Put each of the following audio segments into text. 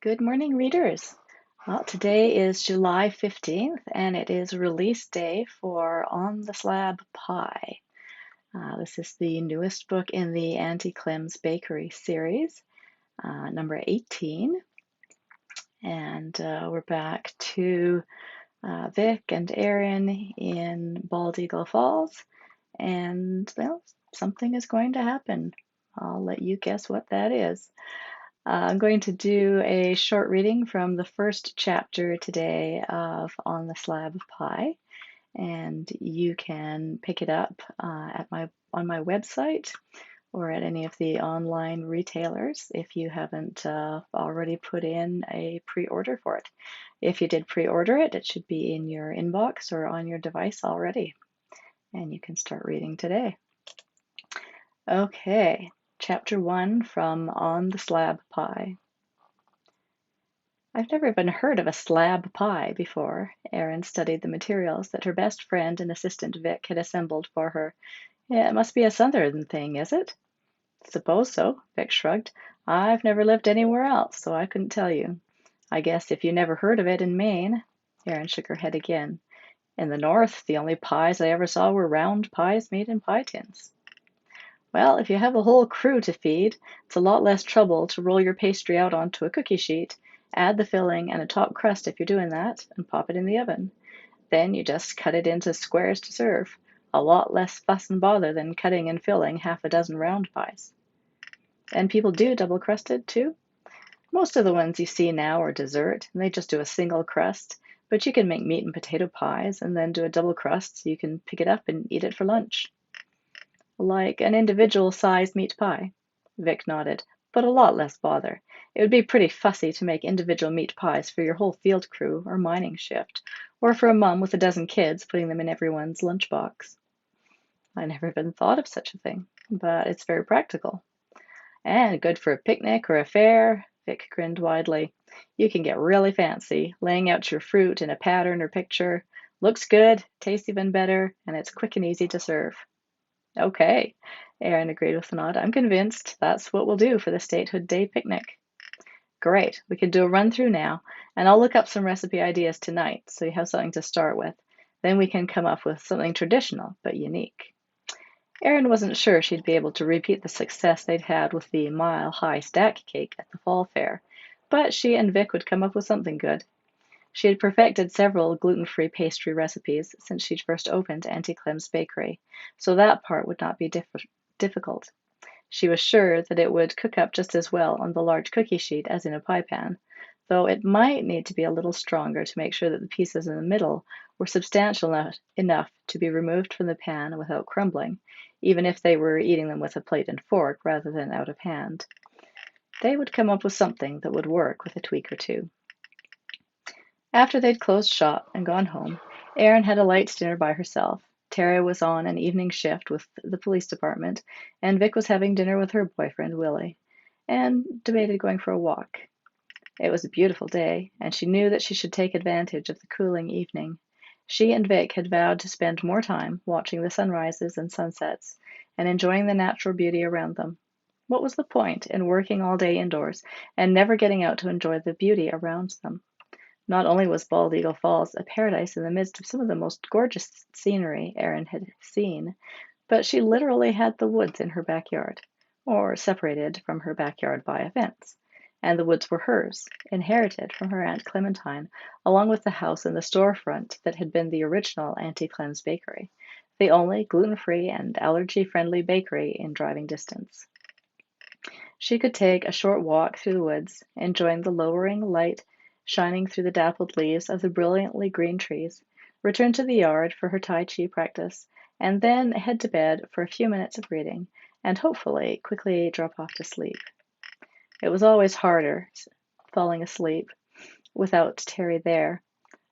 Good morning, readers. Well, today is July 15th, and it is release day for On the Slab Pie. This is the newest book in the Auntie Clem's Bakery series, number 18. And we're back to Vic and Erin in Bald Eagle Falls. And, well, something is going to happen. I'll let you guess what that is. I'm going to do a short reading from the first chapter today of On the Slab Pie, and you can pick it up on my website or at any of the online retailers if you haven't already put in a pre-order for it. If you did pre-order it, it should be in your inbox or on your device already, and you can start reading today. Okay, Chapter 1 from On the Slab Pie. I've never even heard of a slab pie before. Erin studied the materials that her best friend and assistant Vic had assembled for her. Yeah, it must be a southern thing, is it? Suppose so, Vic shrugged. I've never lived anywhere else, so I couldn't tell you. I guess if you never heard of it in Maine. Erin shook her head again. In the north, the only pies I ever saw were round pies made in pie tins. Well, if you have a whole crew to feed, it's a lot less trouble to roll your pastry out onto a cookie sheet, add the filling and a top crust if you're doing that, and pop it in the oven. Then you just cut it into squares to serve. A lot less fuss and bother than cutting and filling half a dozen round pies. And people do double crusted too? Most of the ones you see now are dessert, and they just do a single crust, but you can make meat and potato pies and then do a double crust so you can pick it up and eat it for lunch. Like an individual sized meat pie. Vic nodded, but a lot less bother. It would be pretty fussy to make individual meat pies for your whole field crew or mining shift, or for a mum with a dozen kids putting them in everyone's lunchbox. I never even thought of such a thing, but it's very practical. And good for a picnic or a fair, Vic grinned widely. You can get really fancy, laying out your fruit in a pattern or picture. Looks good, tastes even better, and it's quick and easy to serve. Okay, Erin agreed with a nod. I'm convinced that's what we'll do for the Statehood Day picnic. Great, we can do a run through now, and I'll look up some recipe ideas tonight so you have something to start with. Then we can come up with something traditional but unique. Erin wasn't sure she'd be able to repeat the success they'd had with the mile-high stack cake at the fall fair, but she and Vic would come up with something good. She had perfected several gluten-free pastry recipes since she'd first opened Auntie Clem's Bakery, so that part would not be difficult. She was sure that it would cook up just as well on the large cookie sheet as in a pie pan, though it might need to be a little stronger to make sure that the pieces in the middle were substantial enough to be removed from the pan without crumbling, even if they were eating them with a plate and fork rather than out of hand. They would come up with something that would work with a tweak or two. After they'd closed shop and gone home, Erin had a light dinner by herself. Tara was on an evening shift with the police department, and Vic was having dinner with her boyfriend, Willie, and debated going for a walk. It was a beautiful day, and she knew that she should take advantage of the cooling evening. She and Vic had vowed to spend more time watching the sunrises and sunsets and enjoying the natural beauty around them. What was the point in working all day indoors and never getting out to enjoy the beauty around them? Not only was Bald Eagle Falls a paradise in the midst of some of the most gorgeous scenery Erin had seen, but she literally had the woods in her backyard, or separated from her backyard by a fence. And the woods were hers, inherited from her Aunt Clementine, along with the house and the storefront that had been the original Auntie Clem's Bakery, the only gluten-free and allergy-friendly bakery in driving distance. She could take a short walk through the woods, enjoying the lowering light shining through the dappled leaves of the brilliantly green trees, return to the yard for her Tai Chi practice, and then head to bed for a few minutes of reading, and hopefully quickly drop off to sleep. It was always harder falling asleep without Terry there,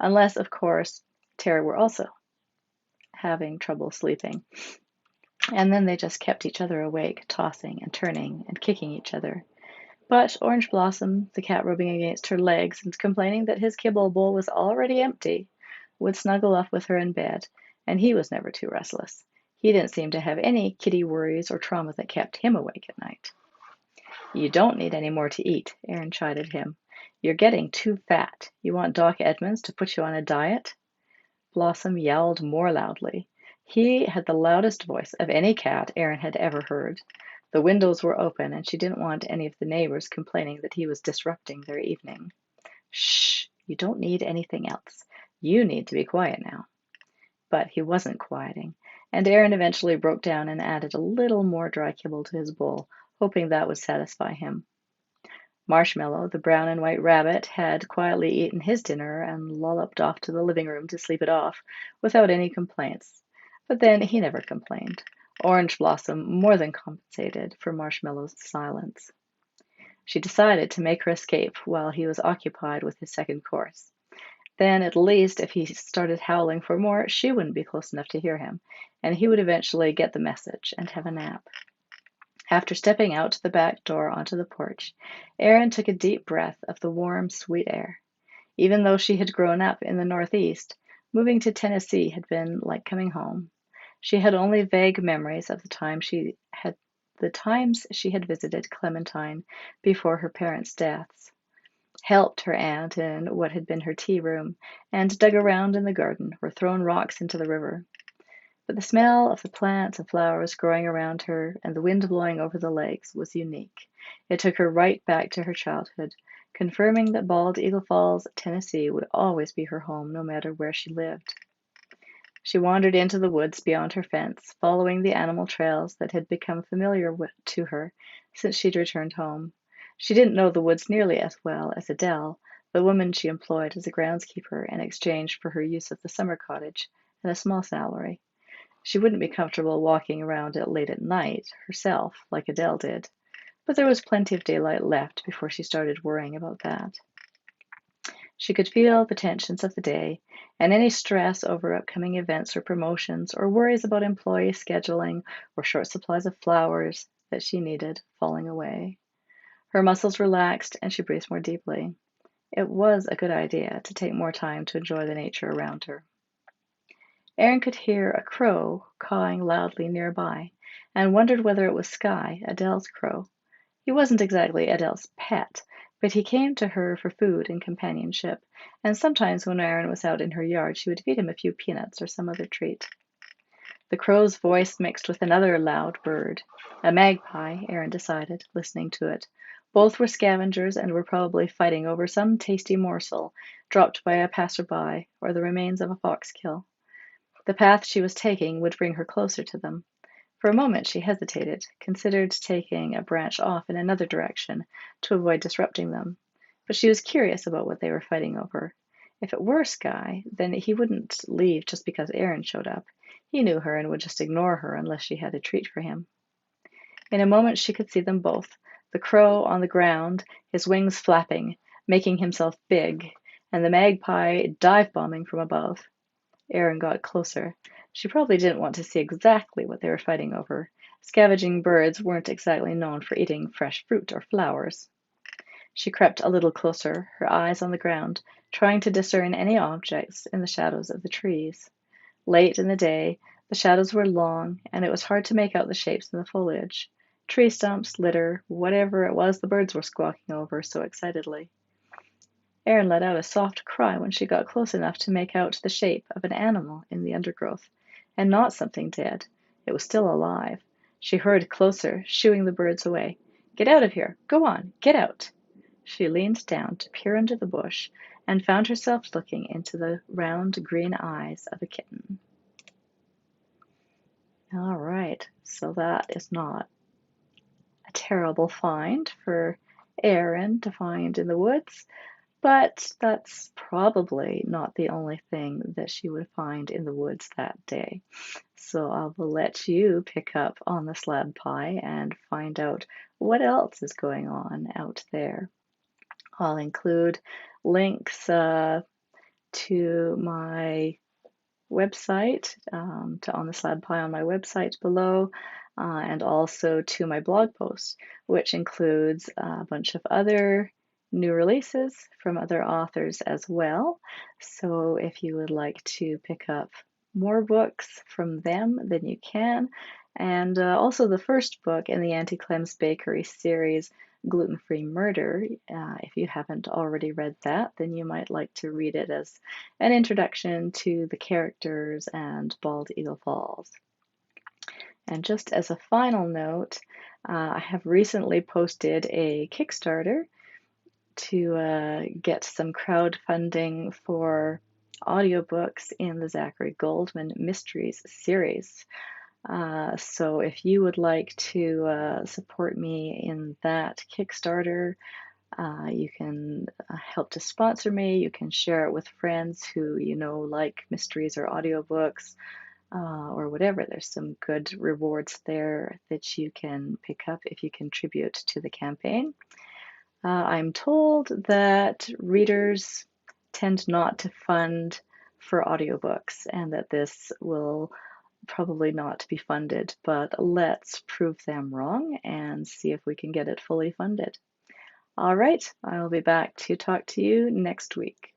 unless, of course, Terry were also having trouble sleeping. And then they just kept each other awake, tossing and turning and kicking each other. But Orange Blossom, the cat rubbing against her legs and complaining that his kibble bowl was already empty, would snuggle up with her in bed, and he was never too restless. He didn't seem to have any kitty worries or trauma that kept him awake at night. You don't need any more to eat, Erin chided him. You're getting too fat. You want Doc Edmonds to put you on a diet?" Blossom yowled more loudly. He had the loudest voice of any cat Erin had ever heard. The windows were open, and she didn't want any of the neighbors complaining that he was disrupting their evening. "Shh! You don't need anything else. You need to be quiet now." But he wasn't quieting, and Erin eventually broke down and added a little more dry kibble to his bowl, hoping that would satisfy him. Marshmallow, the brown and white rabbit, had quietly eaten his dinner and lolloped off to the living room to sleep it off, without any complaints. But then he never complained. Orange Blossom more than compensated for Marshmallow's silence. She decided to make her escape while he was occupied with his second course. Then, at least, if he started howling for more, she wouldn't be close enough to hear him, and he would eventually get the message and have a nap. After stepping out the back door onto the porch, Erin took a deep breath of the warm, sweet air. Even though she had grown up in the Northeast, moving to Tennessee had been like coming home. She had only vague memories of the times she had visited Clementine before her parents' deaths, helped her aunt in what had been her tea room, and dug around in the garden or thrown rocks into the river. But the smell of the plants and flowers growing around her and the wind blowing over the lakes was unique. It took her right back to her childhood, confirming that Bald Eagle Falls, Tennessee would always be her home no matter where she lived. She wandered into the woods beyond her fence, following the animal trails that had become familiar to her since she'd returned home. She didn't know the woods nearly as well as Adele, the woman she employed as a groundskeeper in exchange for her use of the summer cottage and a small salary. She wouldn't be comfortable walking around it late at night herself, like Adele did, but there was plenty of daylight left before she started worrying about that. She could feel the tensions of the day and any stress over upcoming events or promotions or worries about employee scheduling or short supplies of flowers that she needed falling away. Her muscles relaxed and she breathed more deeply. It was a good idea to take more time to enjoy the nature around her. Erin could hear a crow cawing loudly nearby, and wondered whether it was Sky, Adele's crow. He wasn't exactly Adele's pet, but he came to her for food and companionship, and sometimes when Erin was out in her yard she would feed him a few peanuts or some other treat. The crow's voice mixed with another loud bird. A magpie, Erin decided, listening to it. Both were scavengers and were probably fighting over some tasty morsel dropped by a passerby or the remains of a fox kill. The path she was taking would bring her closer to them. For a moment she hesitated, considered taking a branch off in another direction to avoid disrupting them. But she was curious about what they were fighting over. If it were Sky, then he wouldn't leave just because Erin showed up. He knew her and would just ignore her unless she had a treat for him. In a moment she could see them both, the crow on the ground, his wings flapping, making himself big, and the magpie dive-bombing from above. Erin got closer. She probably didn't want to see exactly what they were fighting over. Scavenging birds weren't exactly known for eating fresh fruit or flowers. She crept a little closer, her eyes on the ground, trying to discern any objects in the shadows of the trees. Late in the day, the shadows were long, and it was hard to make out the shapes in the foliage. Tree stumps, litter, whatever it was the birds were squawking over so excitedly. Erin let out a soft cry when she got close enough to make out the shape of an animal in the undergrowth, and not something dead. It was still alive. She hurried closer, shooing the birds away. "Get out of here! Go on! Get out!" She leaned down to peer into the bush and found herself looking into the round green eyes of a kitten. All right, so that is not a terrible find for Erin to find in the woods. But that's probably not the only thing that she would find in the woods that day. So I will let you pick up on the slab pie and find out what else is going on out there. I'll include links to my website, to On the Slab Pie on my website below, and also to my blog post, which includes a bunch of other new releases from other authors as well. So if you would like to pick up more books from them, then you can. And also the first book in the Auntie Clem's Bakery series, Gluten-Free Murder. If you haven't already read that, then you might like to read it as an introduction to the characters and Bald Eagle Falls. And just as a final note, I have recently posted a Kickstarter to get some crowdfunding for audiobooks in the Zachary Goldman Mysteries series. So if you would like to support me in that Kickstarter, you can help to sponsor me. You can share it with friends who you know like mysteries or audiobooks or whatever. There's some good rewards there that you can pick up if you contribute to the campaign. I'm told that readers tend not to fund for audiobooks and that this will probably not be funded, but let's prove them wrong and see if we can get it fully funded. All right, I'll be back to talk to you next week.